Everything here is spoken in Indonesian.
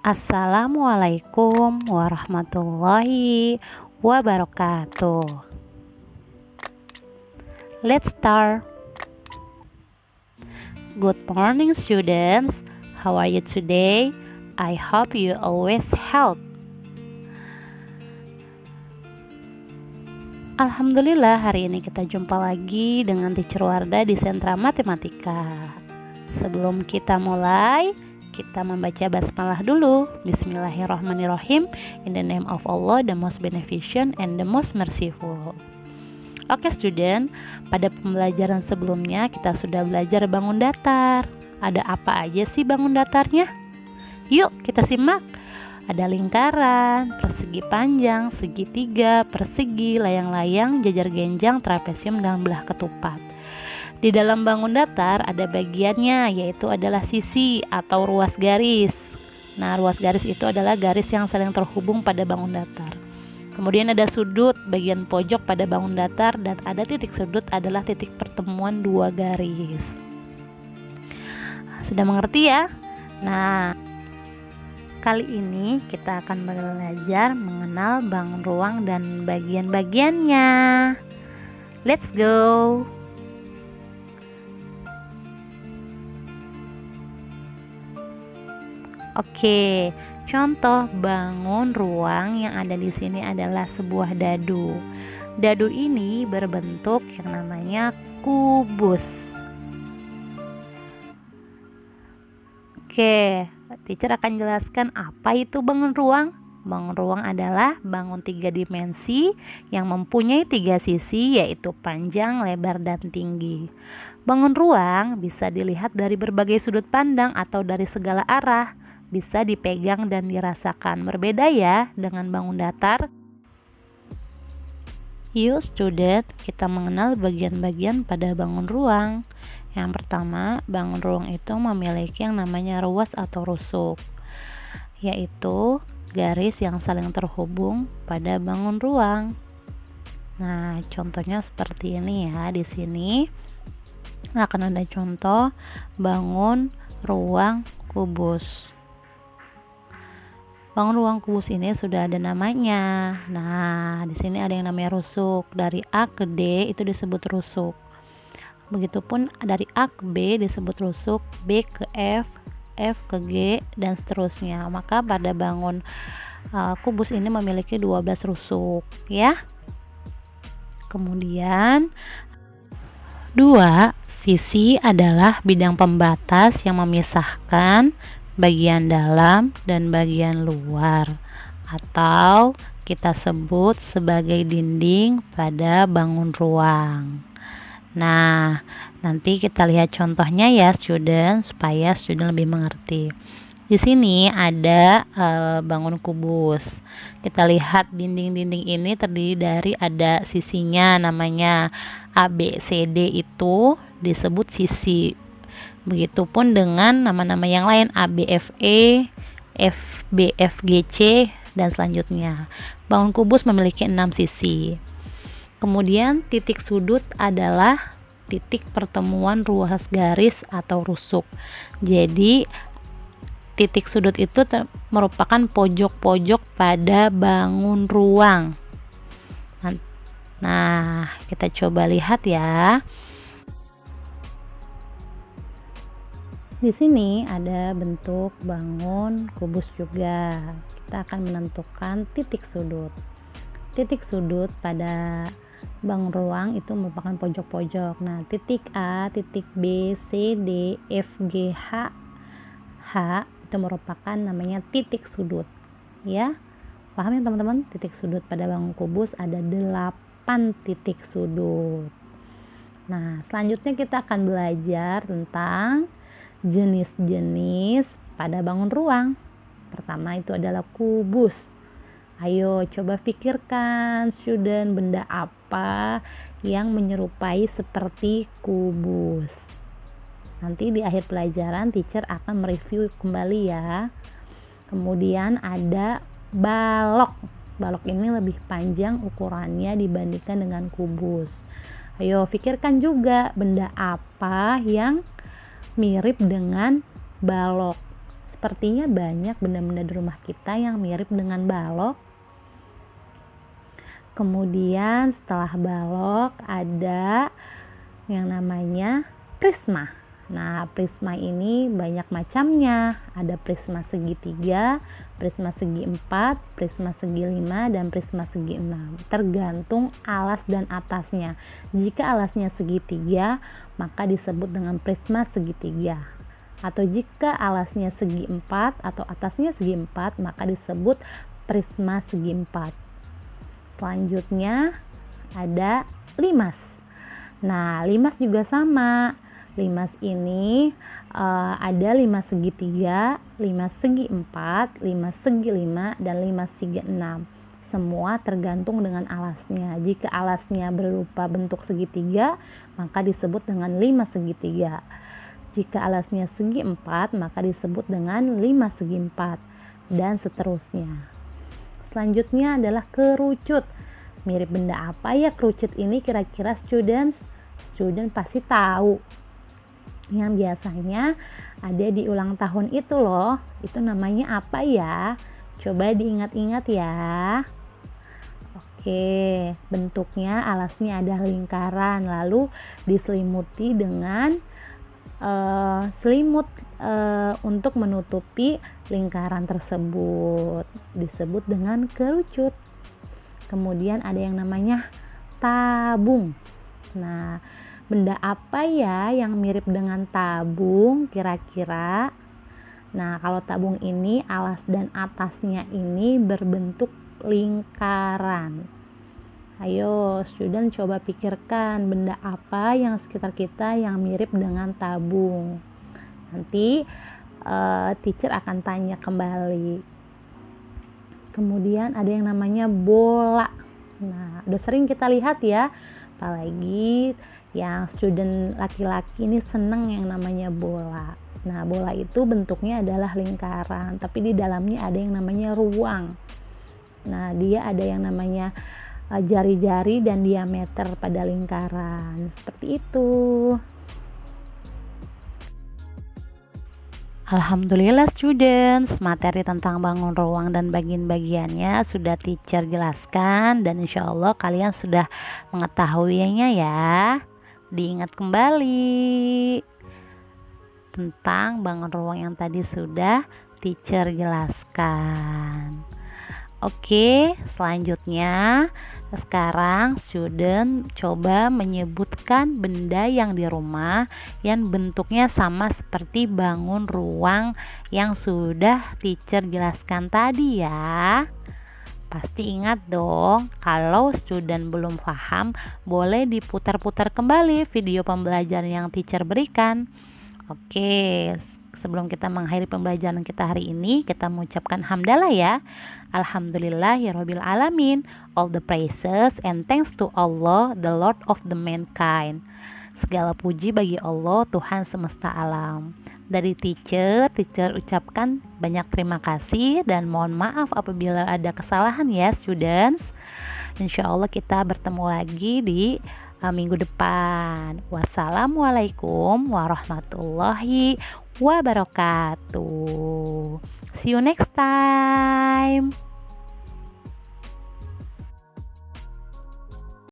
Assalamualaikum warahmatullahi wabarakatuh. Let's start. Good morning, students. How are you today? I hope you always healthy. Alhamdulillah, hari ini kita jumpa lagi dengan Teacher Wardah di Sentra Matematika. Sebelum kita mulai, kita membaca basmalah dulu. Bismillahirrahmanirrahim. In the name of Allah, the most beneficent and the most merciful. Oke student, pada pembelajaran sebelumnya kita sudah belajar bangun datar. Ada apa aja sih bangun datarnya? Yuk kita simak. Ada lingkaran, persegi panjang, segitiga, persegi, layang-layang, jajar genjang, trapesium, dan belah ketupat. Di dalam bangun datar ada bagiannya, yaitu adalah sisi atau ruas garis. Nah, ruas garis itu adalah garis yang saling terhubung pada bangun datar. Kemudian ada sudut, bagian pojok pada bangun datar, dan ada titik sudut adalah titik pertemuan dua garis. Sudah mengerti ya? Nah, kali ini kita akan belajar mengenal bangun ruang dan bagian-bagiannya. Let's go! Oke, contoh bangun ruang yang ada di sini adalah sebuah dadu. Dadu ini berbentuk yang namanya kubus. Oke, teacher akan jelaskan apa itu bangun ruang. Bangun ruang adalah bangun 3 dimensi yang mempunyai 3 sisi, yaitu panjang, lebar, dan tinggi. Bangun ruang bisa dilihat dari berbagai sudut pandang atau dari segala arah. Bisa dipegang dan dirasakan. Berbeda ya dengan bangun datar. Yuk student, kita mengenal bagian-bagian pada bangun ruang. Yang pertama, bangun ruang itu memiliki yang namanya ruas atau rusuk, yaitu garis yang saling terhubung pada bangun ruang. Nah, contohnya seperti ini ya. Di sini akan ada contoh bangun ruang kubus. Bangun ruang kubus ini sudah ada namanya. Nah, di sini ada yang namanya rusuk. Dari A ke D itu disebut rusuk. Begitupun dari A ke B disebut rusuk, B ke F, F ke G, dan seterusnya. Maka pada bangun kubus ini memiliki 12 rusuk, ya. Kemudian 2 sisi adalah bidang pembatas yang memisahkan bagian dalam dan bagian luar, atau kita sebut sebagai dinding pada bangun ruang. Nah, nanti kita lihat contohnya ya student, supaya student lebih mengerti. Di sini ada bangun kubus. Kita lihat dinding-dinding ini terdiri dari ada sisinya, namanya A, B, C, D itu disebut sisi. Begitupun dengan nama-nama yang lain, A, B, F, E, F, B, F, G, C, dan selanjutnya. Bangun kubus memiliki 6 sisi. Kemudian titik sudut adalah titik pertemuan ruas garis atau rusuk. Jadi titik sudut itu merupakan pojok-pojok pada bangun ruang. Nah, kita coba lihat ya. Di sini ada bentuk bangun kubus juga. Kita akan menentukan titik sudut. Titik sudut pada bangun ruang itu merupakan pojok-pojok. Nah, titik A, titik B, C, D, F, G, H itu merupakan namanya titik sudut. Ya, paham ya teman-teman? Titik sudut pada bangun kubus ada 8 titik sudut. Nah, selanjutnya kita akan belajar tentang jenis-jenis pada bangun ruang. Pertama itu adalah kubus. Ayo coba pikirkan student, benda apa yang menyerupai seperti kubus. Nanti di akhir pelajaran teacher akan mereview kembali ya. Kemudian ada balok. Balok ini lebih panjang ukurannya dibandingkan dengan kubus. Ayo pikirkan juga benda apa yang mirip dengan balok. Sepertinya banyak benda-benda di rumah kita yang mirip dengan balok. Kemudian setelah balok ada yang namanya prisma. Nah, prisma ini banyak macamnya. Ada prisma segitiga, prisma segi 4, prisma segi 5, dan prisma segi 6. Tergantung alas dan atasnya. Jika alasnya segitiga, maka disebut dengan prisma segitiga. Atau jika alasnya segi 4 atau atasnya segi 4, maka disebut prisma segi 4. Selanjutnya ada limas. Nah, limas juga sama. Limas ini ada limas segitiga, limas segi 4, limas segi 5, dan limas segi 6. Semua tergantung dengan alasnya. Jika alasnya berupa bentuk segitiga, maka disebut dengan limas segitiga. Jika alasnya segi 4, maka disebut dengan limas segi 4, dan seterusnya. Selanjutnya adalah kerucut. Mirip benda apa ya kerucut ini kira-kira student pasti tahu. Yang biasanya ada di ulang tahun itu loh. Itu namanya apa ya? Coba diingat-ingat ya. Oke, bentuknya alasnya ada lingkaran, lalu diselimuti dengan selimut untuk menutupi lingkaran tersebut. Disebut dengan kerucut. Kemudian ada yang namanya tabung. Nah, benda apa ya yang mirip dengan tabung kira-kira? Nah, kalau tabung ini alas dan atasnya ini berbentuk lingkaran. Ayo student coba pikirkan benda apa yang sekitar kita yang mirip dengan tabung. Nanti teacher akan tanya kembali. Kemudian ada yang namanya bola. Nah, udah sering kita lihat ya, apalagi yang student laki-laki ini seneng yang namanya bola. Nah, bola itu bentuknya adalah lingkaran, tapi di dalamnya ada yang namanya ruang. Nah, dia ada yang namanya jari-jari dan diameter pada lingkaran. Seperti itu. Alhamdulillah students, materi tentang bangun ruang dan bagian-bagiannya sudah teacher jelaskan dan insya Allah kalian sudah mengetahuinya ya. Diingat kembali tentang bangun ruang yang tadi sudah teacher jelaskan. Oke, selanjutnya sekarang student coba menyebutkan benda yang di rumah yang bentuknya sama seperti bangun ruang yang sudah teacher jelaskan tadi ya. Pasti ingat dong, kalau student belum paham boleh diputar-putar kembali video pembelajaran yang teacher berikan. Oke, sebelum kita mengakhiri pembelajaran kita hari ini, kita mengucapkan hamdalah ya. Alhamdulillahirabbil alamin. All the praises and thanks to Allah, the Lord of the mankind. Segala puji bagi Allah, Tuhan semesta alam. Dari teacher ucapkan banyak terima kasih dan mohon maaf apabila ada kesalahan ya students. Insya Allah kita bertemu lagi di minggu depan. Wassalamualaikum warahmatullahi wabarakatuh. See you next time.